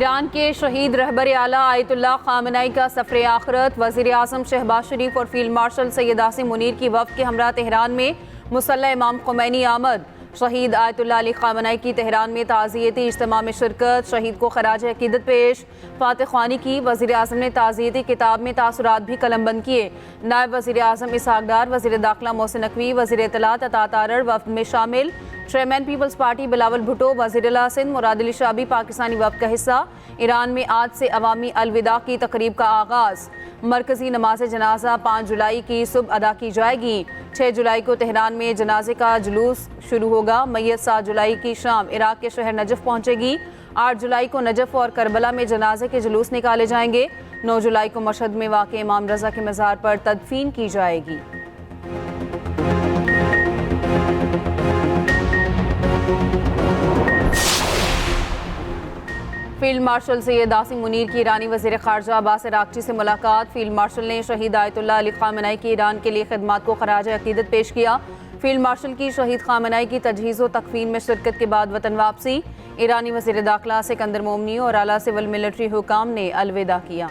Iran के शहीद रहबर आला आयतुल्लाह खामनेई का सफ़र आखिरत। वज़ीर आज़म शहबाज शरीफ और फील्ड मार्शल सैयद आसिम मुनीर की वफ़द के हमरा तेहरान में मुसल्ला इमाम खुमैनी आमद। शहीद आयतुल्लाह अली खामनेई की तेहरान में ताज़ियती इज्तिमा में शिरकत। शहीद को खराज अकीदत पेश, फातह ख्वानी की। वज़ीर आज़म ने ताज़ियती किताब में तासुरात भी कलमबंद किए। नायब वज़ीर आज़म इसहाक डार, वज़ीर दाखिला मोहसिन नकवी, वज़ीर इत्तलात अता तारड़ वफ़द में शामिल। Chairman Peoples Party Bilawal Bhutto, वज़ीर सिंध मुराद अली शाह भी पाकिस्तानी वफ़द का हिस्सा। ईरान में आज से अवामी अलविदा की तकरीब का आगाज़। मरकज़ी नमाज जनाजा 5 जुलाई की सुबह अदा की जाएगी। 6 जुलाई को तेहरान में जनाजे का जुलूस शुरू होगा। मैयत 7 जुलाई की शाम इराक के शहर नजफ़ पहुँचेगी। 8 जुलाई को नजफ़ और करबला में जनाजे के जुलूस निकाले जाएंगे। 9 जुलाई को मशहद में वाक़ इमाम रज़ा के मज़ार पर तदफीन की जाएगी। फील्ड मार्शल सैयद आसिम मुनीर की ईरानी वज़ीर ख़ारजा अब्बास अराग़ची से मुलाकात। फील्ड मार्शल ने शहीद आयतुल्लाह अली खामनेई की ईरान के लिए खिदमात को खराज अकीदत पेश किया। फील्ड मार्शल की शहीद खामनेई की तजहीज़ व तकफ़ीन में शिरकत के बाद वतन वापसी। ईरानी वज़ीर दाखिला सिकंदर मोमनी और आला सिविल मिलिट्री हुकाम ने अलविदा किया।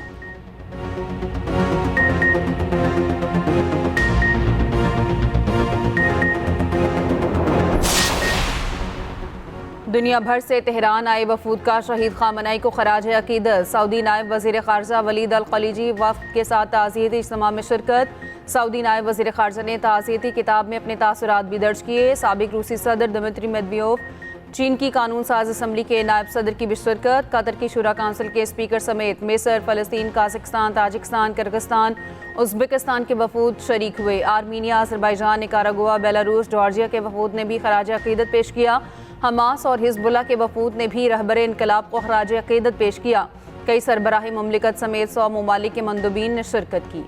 दुनिया भर से तेहरान आए वफूद का शहीद खामनेई को खराज अकीदत। सऊदी नायब वज़ीर ख़ारजा वलीद अल खलीजी वफ़द के साथ ताज़ियती इज्तिमा में शिरकत। सऊदी नायब वज़ीर ख़ारजा ने ताज़ियती किताब में अपने तासुरात भी दर्ज किए। साबिक़ रूसी सदर दिमित्री मेदवेदेव, चीन की कानून साज असम्बली के नायब सदर की भी शिरकत। कतर की शुरा काउंसिल के स्पीकर समेत मिस्र, फ़लस्तीन, काज़ाकिस्तान, ताजिकिस्तान, किर्गिस्तान, उज़्बेकिस्तान के वफूद शरीक हुए। Armenia, Azerbaijan, Nicaragua, Belarus, Georgia के वफूद ने भी खराज अकीदत पेश किया। हमास और हिज़्बुल्लाह के वफूद ने भी रहबर इनकलाब को खराज अकीदत पेश किया। कई सरबराह मुमलिकत समेत 100 ममालिक के मंदूबीन ने शिरकत की।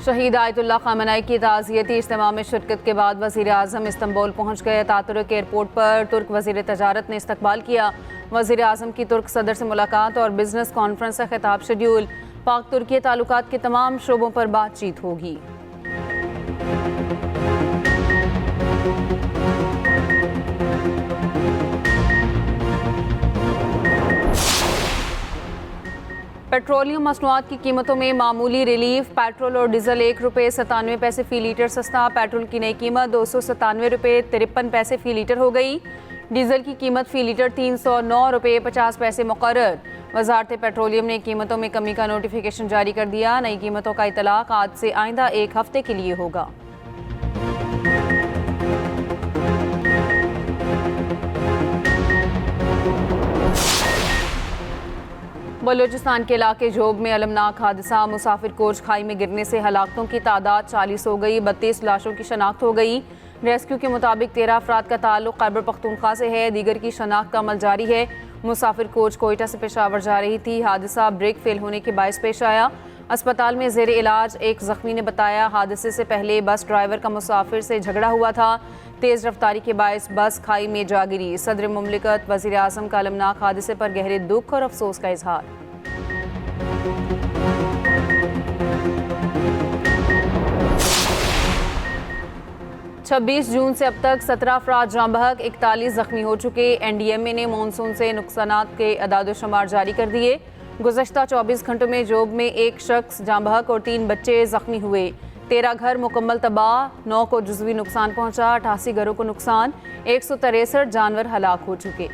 शहीद आयतुल्लाह खामनेई की ताज़ियती इज्तिमा में शिरकत के बाद वज़ीर आज़म इस्तंबुल पहुँच गए। अतातुर्क एयरपोर्ट पर तुर्क वज़ीर तजारत ने इस्तकबाल किया। वज़ीर आज़म की तुर्क सदर से मुलाकात और बिजनेस कॉन्फ्रेंस का खिताब शेड्यूल। पाक तुर्की ताल्लुकात के तमाम शोबों पर बातचीत होगी। पेट्रोलियम मसनूआत की कीमतों में मामूली रिलीफ। पेट्रोल और डीजल ₹1.97 फ़ी लीटर सस्ता। पेट्रोल की नई कीमत ₹297.53 फ़ी लीटर हो गई। डीजल की कीमत फ़ी लीटर ₹309.50 मुकर्रर। वज़ारत पेट्रोलियम ने कीमतों में कमी का नोटिफिकेशन जारी कर दिया। नई कीमतों का इतलाक़ आज से आइंदा 1 हफ्ते के लिए होगा। बलूचिस्तान के इलाके जोब में अलमनाक हादसा। मुसाफिर कोच खाई में गिरने से हलाकतों की तादाद 40 हो गई। 32 लाशों की शनाख्त हो गई। रेस्क्यू के मुताबिक 13 अफराद का ताल्लुक खैबर पख्तूनख्वा से है। दीगर की शनाख्त का अमल जारी है। मुसाफिर कोच कोयटा से पेशावर जा रही थी। हादसा ब्रेक फेल होने के बायस पेश आया। अस्पताल में ज़ेर इलाज एक जख्मी ने बताया, हादसे से पहले बस ड्राइवर का मुसाफिर से झगड़ा हुआ था। तेज़ रफ्तारी के बायस बस खाई में जा गिरी। सदर मुमलिकत वज़ीर आज़म का अलमनाक हादसे पर गहरे दुख और अफसोस का इजहार। छब्बीस जून से अब तक 17 अफराद जाँ बहक, 41 जख्मी हो चुके। NDMA ने मानसून से नुकसानात के अदाद-ओ-शुमार जारी कर दिए। गुज़श्ता 24 घंटों में जोब में 1 शख्स जाँ बहक और 3 बच्चे जख्मी हुए। 13 घर मुकम्मल तबाह, 9 को जुज़वी नुकसान पहुँचा, 88 घरों को नुकसान, 163 जानवर हलाक हो चुके।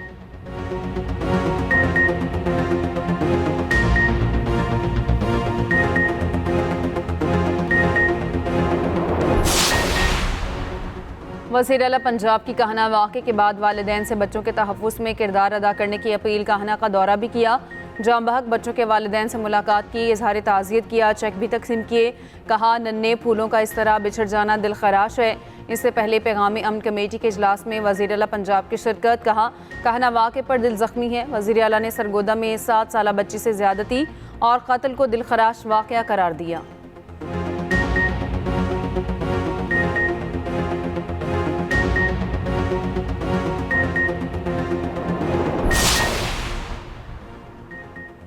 वज़ीर आला पंजाब की काहना वाक़े के बाद वालिदैन से बच्चों के तहफ़्फ़ुज़ में किरदार अदा करने की अपील। काहना का दौरा भी किया। जाँ बहक बच्चों के वालिदैन से मुलाकात की, इज़हार ताज़ियत किया, चेक भी तकसीम किए। कहा, नन्हे फूलों का इस तरह बिछड़ जाना दिल खराश है। इससे पहले पैगाम अमन कमेटी के इजलास में वज़ीर आला पंजाब की शिरकत। कहा, काहना वाक़े पर दिल ज़ख्मी है। वज़ीर आला ने सरगोदा में 7 साला बच्ची से ज़्यादती और कत्ल को दिल खराश वाक़या करार दिया।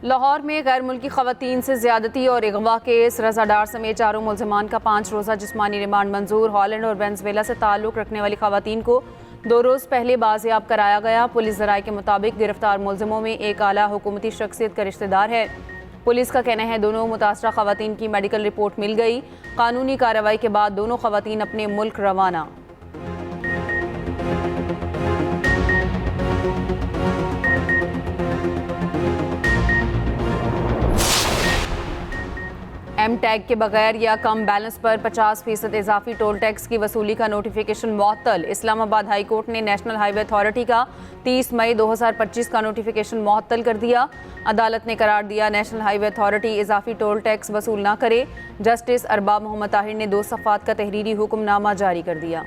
लाहौर में गैर मुल्की खवातीन से ज्यादती और अगवा केस, रज़ादार समेत 4 मुलजमान का 5 रोज़ा जिस्मानी रिमांड मंजूर। हॉलैंड और वेनेज़ुएला से ताल्लुक़ रखने वाली खवातीन को 2 रोज़ पहले बाजियाब कराया गया। पुलिस ज़राए के मुताबिक गिरफ्तार मुलजमों में एक आला हुकूमती शख्सियत का रिश्तेदार है। पुलिस का कहना है दोनों मुतासरा खवातीन की मेडिकल रिपोर्ट मिल गई। कानूनी कार्रवाई के बाद दोनों खवातीन अपने मुल्क रवाना। एम टैग के बगैर या कम बैलेंस पर 50% इजाफी टोल टैक्स की वसूली का नोटिफिकेशन मुअत्तल। इस्लामाबाद हाई कोर्ट ने नेशनल हाईवे अथॉरिटी का 30 मई 2025 का नोटिफिकेशन मुअत्तल कर दिया। अदालत ने करार दिया नेशनल हाईवे अथॉरिटी इजाफी टोल टैक्स वसूल ना करे। जस्टिस अरबाब मोहम्मद ताहिर ने 2 सफ़ात का तहरीरी हुक्मनामा जारी कर दिया।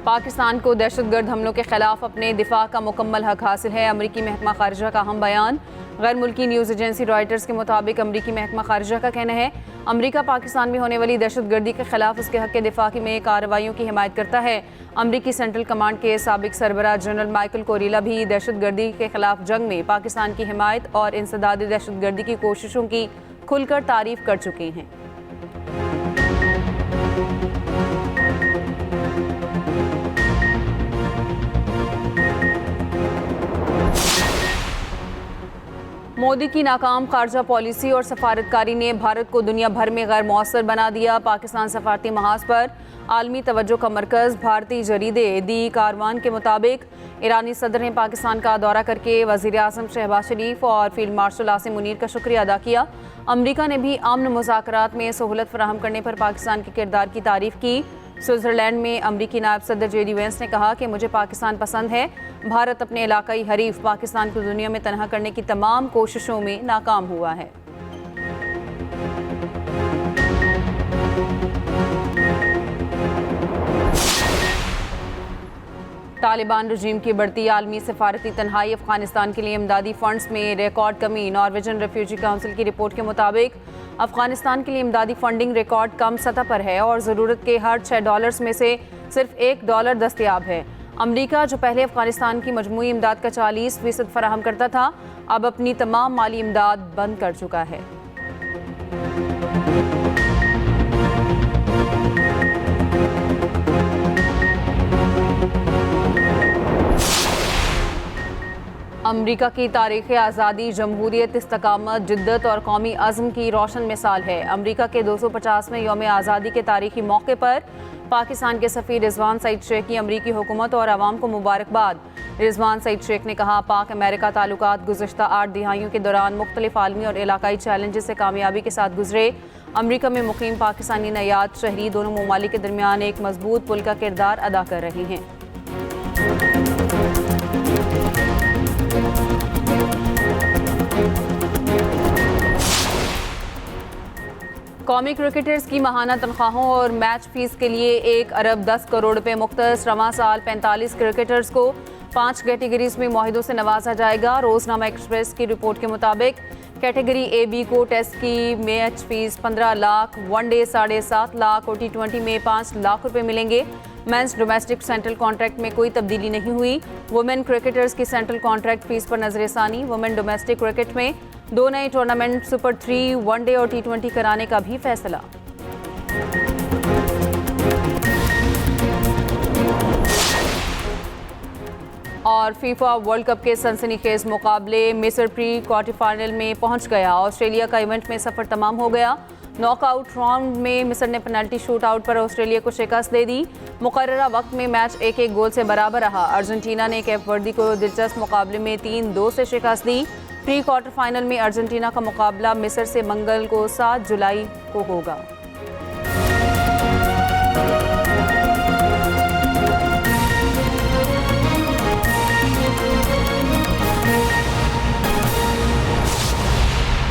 पाकिस्तान को दहशतगर्द हमलों के खिलाफ अपने दिफा का मुकम्मल हक हासिल है। अमरीकी महकमा खारिजा का अहम बयान। गैर मुल्की न्यूज़ एजेंसी रॉयटर्स के मुताबिक अमरीकी महकमा खारिजा का कहना है अमरीका पाकिस्तान में होने वाली दहशतगर्दी के खिलाफ उसके हक के दिफा में कार्रवाइयों की हिमायत करता है। अमरीकी सेंट्रल कमांड के साबिक सरबराह जनरल माइकल कोरिला भी दहशतगर्दी के खिलाफ जंग में पाकिस्तान की हिमायत और इंसदाद दहशतगर्दी की कोशिशों की खुलकर तारीफ कर चुके हैं। मोदी की नाकाम खारजा पॉलिसी और सफारतकारी ने भारत को दुनिया भर में गैर मौसर बना दिया। पाकिस्तान सफारती महाज पर आलमी तवज्जो का मरकज़। भारतीय जरीदे दी कारवान के मुताबिक ईरानी सदर ने पाकिस्तान का दौरा करके वज़ीर आज़म शहबाज शरीफ और फील्ड मार्शल आसिम मुनीर का शुक्रिया अदा किया। अमरीका ने भी अमन मुज़ाकरात में सहूलत फराहम करने पर पाकिस्तान के किरदार की तारीफ़ की। स्विट्ज़रलैंड में अमरीकी नायब सदर JD वेंस ने कहा कि मुझे पाकिस्तान पसंद है। भारत अपने इलाकाई हरीफ पाकिस्तान को दुनिया में तनहा करने की तमाम कोशिशों में नाकाम हुआ है। तालिबान रजीम की बढ़ती आलमी सफारती तन्हाई अफगानिस्तान के लिए इमदादी फंड्स में रिकॉर्ड कमी। नॉर्वेजन रेफ्यूजी काउंसिल की रिपोर्ट के मुताबिक अफगानिस्तान के लिए इमदादी फंडिंग रिकॉर्ड कम सतह पर है और ज़रूरत के हर $6 में से सिर्फ $1 दस्तयाब है। अमरीका जो पहले अफगानिस्तान की मजमूई इमदाद का 40% फराहम करता था, अब अपनी तमाम माली इमदाद बंद कर चुका है। अमरीका की तारीख़ आज़ादी, जमहूरियत, इस्तकामत, जिद्दत और कौमी अज़्म की रोशन मिसाल है। अमरीका के 250वें यौम आज़ादी के तारीख़ी मौके पर पाकिस्तान के सफ़ीर रिजवान सईद शेख की अमरीकी हुकूमत और आवाम को मुबारकबाद। रिजवान सईद शेख ने कहा पाक अमेरिका ताल्लुकात गुज़श्ता 8 दिहाइयों के दौरान मुख्तलिफ आलमी और इलाकाई चैलेंजेस से कामयाबी के साथ गुजरे। अमरीका में मुकीम पाकिस्तानी नयाद शहरी दोनों ममालिक के दरमियान एक मजबूत पुल का किरदार अदा कर रहे हैं। कौमी क्रिकेटर्स की माहाना तनख्वाहों और मैच फीस के लिए 1 अरब 10 करोड़ रुपए मुख्तस। रवां साल 45 क्रिकेटर्स को 5 कैटेगरीज में मुआहिदों से नवाजा जाएगा। रोजनामा एक्सप्रेस की रिपोर्ट के मुताबिक कैटेगरी AB को टेस्ट की match fees 15 lakh, one day 7.5 lakh और T20 में 5 लाख रुपए मिलेंगे। मेंस डोमेस्टिक सेंट्रल कॉन्ट्रैक्ट में कोई तब्दीली नहीं हुई। वुमेन क्रिकेटर्स की सेंट्रल कॉन्ट्रैक्ट फीस पर नजरसानी। वुमेन डोमेस्टिक क्रिकेट में 2 नए टूर्नामेंट सुपर 3, वनडे और T20 कराने का भी फैसला। और फीफा वर्ल्ड कप के सनसनीखेज मुकाबले मिस्र प्री क्वार्टर फाइनल में पहुंच गया। ऑस्ट्रेलिया का इवेंट में सफर तमाम हो गया। नॉकआउट राउंड में मिस्र ने पेनल्टी शूट आउट पर ऑस्ट्रेलिया को शिकस्त दे दी। मुकर्ररा वक्त में मैच 1-1 गोल से बराबर रहा। अर्जेंटीना ने कैप वर्दी को दिलचस्प मुकाबले में 3-2 से शिकस्त दी। प्री क्वार्टर फाइनल में अर्जेंटीना का मुकाबला मिस्र से मंगल को 7 जुलाई को होगा।